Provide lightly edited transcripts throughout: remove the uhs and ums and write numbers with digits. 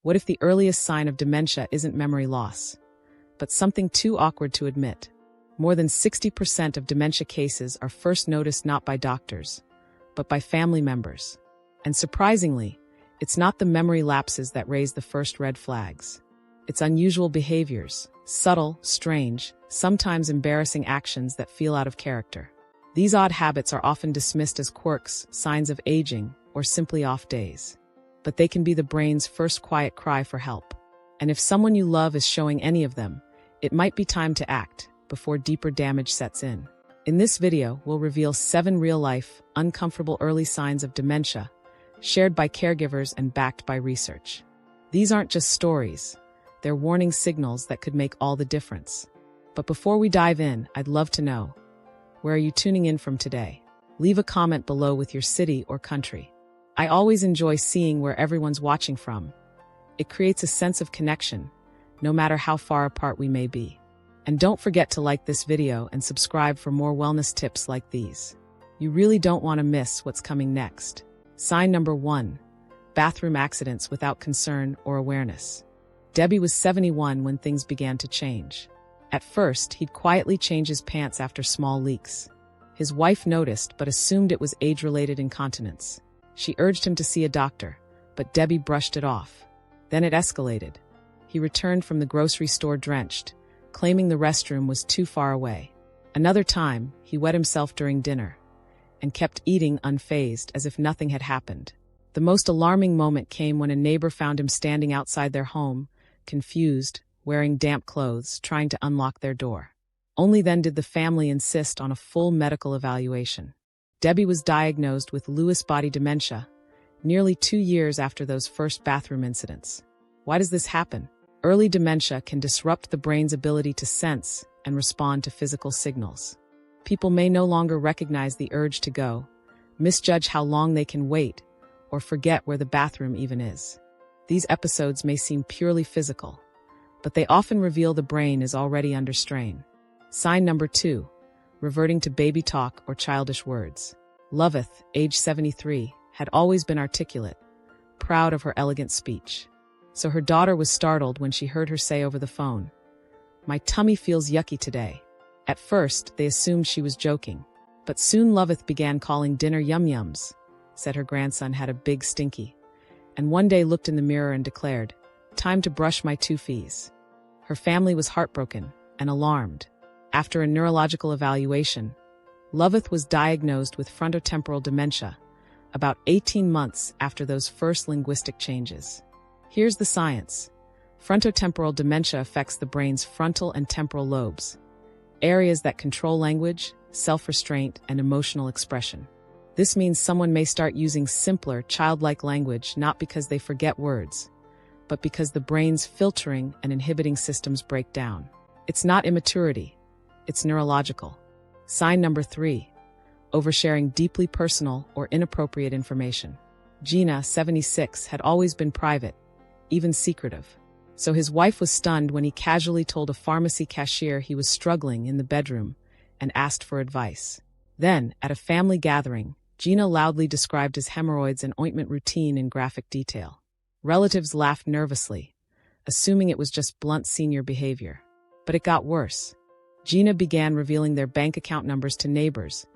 What if the earliest sign of dementia isn't memory loss, but something too awkward to admit? More than 60% of dementia cases are first noticed not by doctors, but by family members. And surprisingly, it's not the memory lapses that raise the first red flags. It's unusual behaviors, subtle, strange, sometimes embarrassing actions that feel out of character. These odd habits are often dismissed as quirks, signs of aging, or simply off days. But they can be the brain's first quiet cry for help. And if someone you love is showing any of them, it might be time to act before deeper damage sets in. In this video, we'll reveal 7 real-life, uncomfortable early signs of dementia, shared by caregivers and backed by research. These aren't just stories, they're warning signals that could make all the difference. But before we dive in, I'd love to know, where are you tuning in from today? Leave a comment below with your city or country. I always enjoy seeing where everyone's watching from. It creates a sense of connection, no matter how far apart we may be. And don't forget to like this video and subscribe for more wellness tips like these. You really don't want to miss what's coming next. Sign number 1. Bathroom accidents without concern or awareness. Debbie was 71 when things began to change. At first, he'd quietly change his pants after small leaks. His wife noticed but assumed it was age-related incontinence. She urged him to see a doctor, but Debbie brushed it off. Then it escalated. He returned from the grocery store drenched, claiming the restroom was too far away. Another time, he wet himself during dinner and kept eating unfazed as if nothing had happened. The most alarming moment came when a neighbor found him standing outside their home, confused, wearing damp clothes, trying to unlock their door. Only then did the family insist on a full medical evaluation. Debbie was diagnosed with Lewy body dementia, nearly 2 years after those first bathroom incidents. Why does this happen? Early dementia can disrupt the brain's ability to sense and respond to physical signals. People may no longer recognize the urge to go, misjudge how long they can wait, or forget where the bathroom even is. These episodes may seem purely physical, but they often reveal the brain is already under strain. Sign number 2. Reverting to baby talk or childish words. Loveth, age 73, had always been articulate, proud of her elegant speech. So her daughter was startled when she heard her say over the phone, "My tummy feels yucky today." At first, they assumed she was joking, but soon Loveth began calling dinner yum-yums, said her grandson had a big stinky, and one day looked in the mirror and declared, "Time to brush my 2 fees." Her family was heartbroken and alarmed. After a neurological evaluation, Loveth was diagnosed with frontotemporal dementia, about 18 months after those first linguistic changes. Here's the science. Frontotemporal dementia affects the brain's frontal and temporal lobes, areas that control language, self-restraint, and emotional expression. This means someone may start using simpler, childlike language not because they forget words, but because the brain's filtering and inhibiting systems break down. It's not immaturity, it's neurological. Sign number 3. Oversharing deeply personal or inappropriate information. Gina, 76, had always been private, even secretive. So his wife was stunned when he casually told a pharmacy cashier he was struggling in the bedroom and asked for advice. Then, at a family gathering, Gina loudly described his hemorrhoids and ointment routine in graphic detail. Relatives laughed nervously, assuming it was just blunt senior behavior. But it got worse. Gina began revealing their bank account numbers to neighbors,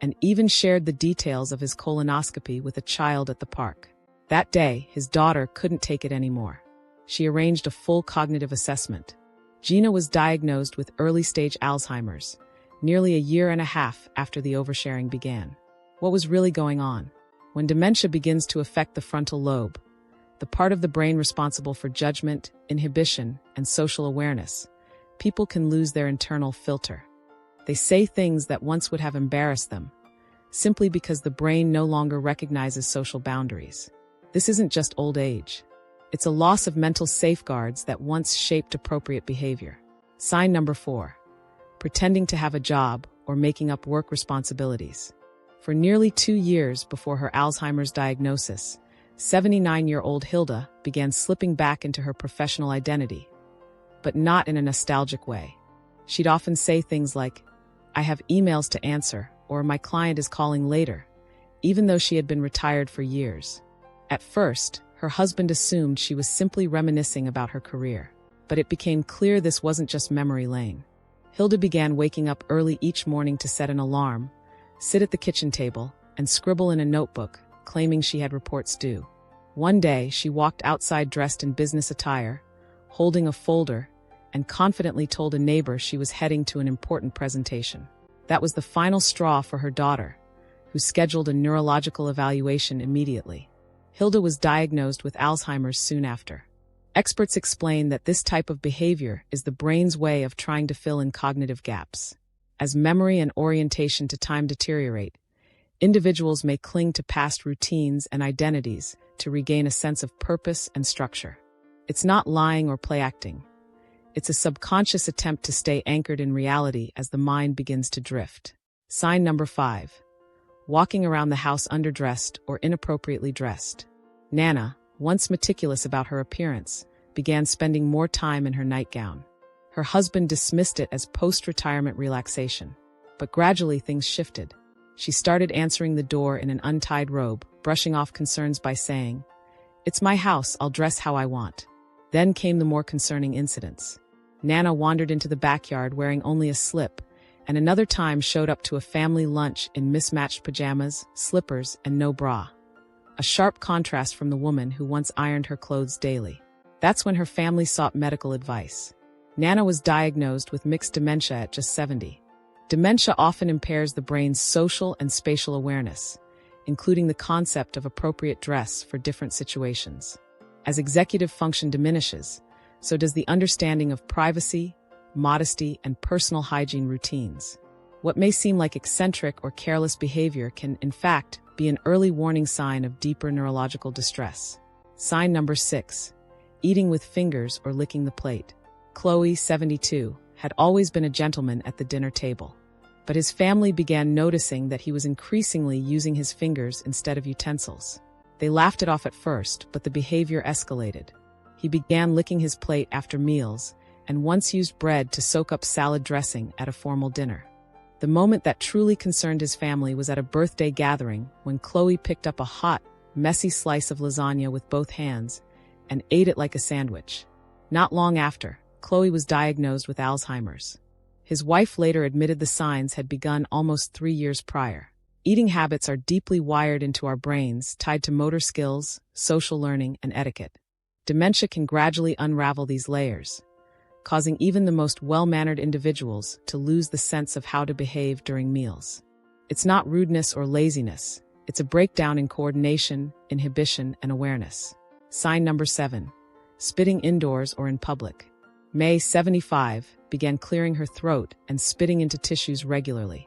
and even shared the details of his colonoscopy with a child at the park. That day, his daughter couldn't take it anymore. She arranged a full cognitive assessment. Gina was diagnosed with early-stage Alzheimer's, nearly a year and a half after the oversharing began. What was really going on? When dementia begins to affect the frontal lobe, the part of the brain responsible for judgment, inhibition, and social awareness, people can lose their internal filter. They say things that once would have embarrassed them, simply because the brain no longer recognizes social boundaries. This isn't just old age. It's a loss of mental safeguards that once shaped appropriate behavior. Sign number 4. Pretending to have a job or making up work responsibilities. For nearly 2 years before her Alzheimer's diagnosis, 79-year-old Hilda began slipping back into her professional identity, but not in a nostalgic way. She'd often say things like, "I have emails to answer," or "My client is calling later," even though she had been retired for years. At first, Her husband assumed she was simply reminiscing about her career. But it became clear this wasn't just memory lane. Hilda began waking up early each morning to set an alarm, sit at the kitchen table, and scribble in a notebook, claiming she had reports due. One day, she walked outside dressed in business attire, holding a folder, and confidently told a neighbor she was heading to an important presentation. That was the final straw for her daughter, who scheduled a neurological evaluation immediately. Hilda was diagnosed with Alzheimer's soon after. Experts explain that this type of behavior is the brain's way of trying to fill in cognitive gaps. As memory and orientation to time deteriorate, individuals may cling to past routines and identities to regain a sense of purpose and structure. It's not lying or play acting. It's a subconscious attempt to stay anchored in reality as the mind begins to drift. Sign number 5. Walking around the house underdressed or inappropriately dressed. Nana, once meticulous about her appearance, began spending more time in her nightgown. Her husband dismissed it as post-retirement relaxation. But gradually things shifted. She started answering the door in an untied robe, brushing off concerns by saying, "It's my house, I'll dress how I want." Then came the more concerning incidents. Nana wandered into the backyard wearing only a slip, and another time showed up to a family lunch in mismatched pajamas, slippers, and no bra. A sharp contrast from the woman who once ironed her clothes daily. That's when her family sought medical advice. Nana was diagnosed with mixed dementia at just 70. Dementia often impairs the brain's social and spatial awareness, including the concept of appropriate dress for different situations. As executive function diminishes, so does the understanding of privacy, modesty, and personal hygiene routines. What may seem like eccentric or careless behavior can, in fact, be an early warning sign of deeper neurological distress. Sign number 6. Eating with fingers or licking the plate. Chloe, 72, had always been a gentleman at the dinner table. But his family began noticing that he was increasingly using his fingers instead of utensils. They laughed it off at first, but the behavior escalated. He began licking his plate after meals, and once used bread to soak up salad dressing at a formal dinner. The moment that truly concerned his family was at a birthday gathering when Chloe picked up a hot, messy slice of lasagna with both hands and ate it like a sandwich. Not long after, Chloe was diagnosed with Alzheimer's. His wife later admitted the signs had begun almost 3 years prior. Eating habits are deeply wired into our brains, tied to motor skills, social learning, and etiquette. Dementia can gradually unravel these layers, causing even the most well-mannered individuals to lose the sense of how to behave during meals. It's not rudeness or laziness, it's a breakdown in coordination, inhibition, and awareness. Sign number 7. Spitting indoors or in public. May, 75, began clearing her throat and spitting into tissues regularly.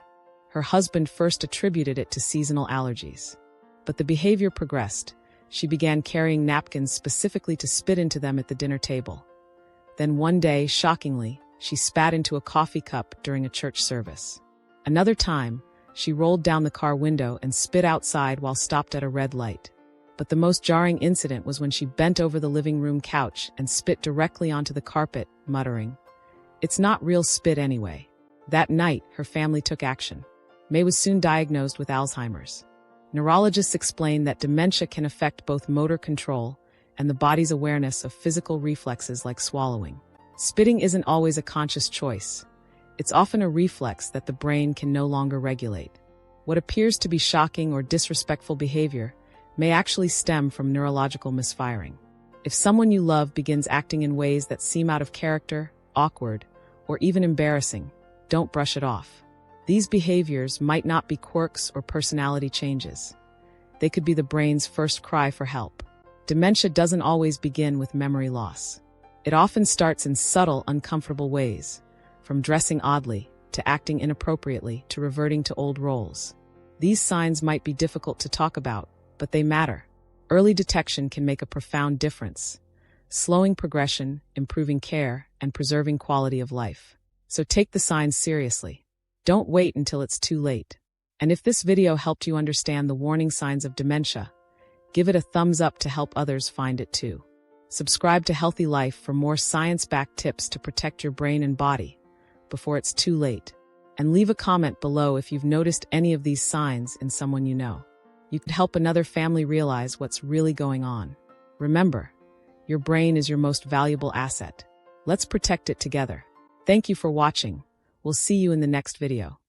Her husband first attributed it to seasonal allergies. But the behavior progressed. She began carrying napkins specifically to spit into them at the dinner table. Then one day, shockingly, she spat into a coffee cup during a church service. Another time, she rolled down the car window and spit outside while stopped at a red light. But the most jarring incident was when she bent over the living room couch and spit directly onto the carpet, muttering, "It's not real spit anyway." That night, her family took action. May was soon diagnosed with Alzheimer's. Neurologists explain that dementia can affect both motor control and the body's awareness of physical reflexes like swallowing. Spitting isn't always a conscious choice. It's often a reflex that the brain can no longer regulate. What appears to be shocking or disrespectful behavior may actually stem from neurological misfiring. If someone you love begins acting in ways that seem out of character, awkward, or even embarrassing, don't brush it off. These behaviors might not be quirks or personality changes. They could be the brain's first cry for help. Dementia doesn't always begin with memory loss. It often starts in subtle, uncomfortable ways, from dressing oddly, to acting inappropriately, to reverting to old roles. These signs might be difficult to talk about, but they matter. Early detection can make a profound difference, slowing progression, improving care, and preserving quality of life. So take the signs seriously. Don't wait until it's too late. And if this video helped you understand the warning signs of dementia, give it a thumbs up to help others find it too. Subscribe to Healthy Life for more science-backed tips to protect your brain and body before it's too late. And leave a comment below if you've noticed any of these signs in someone you know. You could help another family realize what's really going on. Remember, your brain is your most valuable asset. Let's protect it together. Thank you for watching. We'll see you in the next video.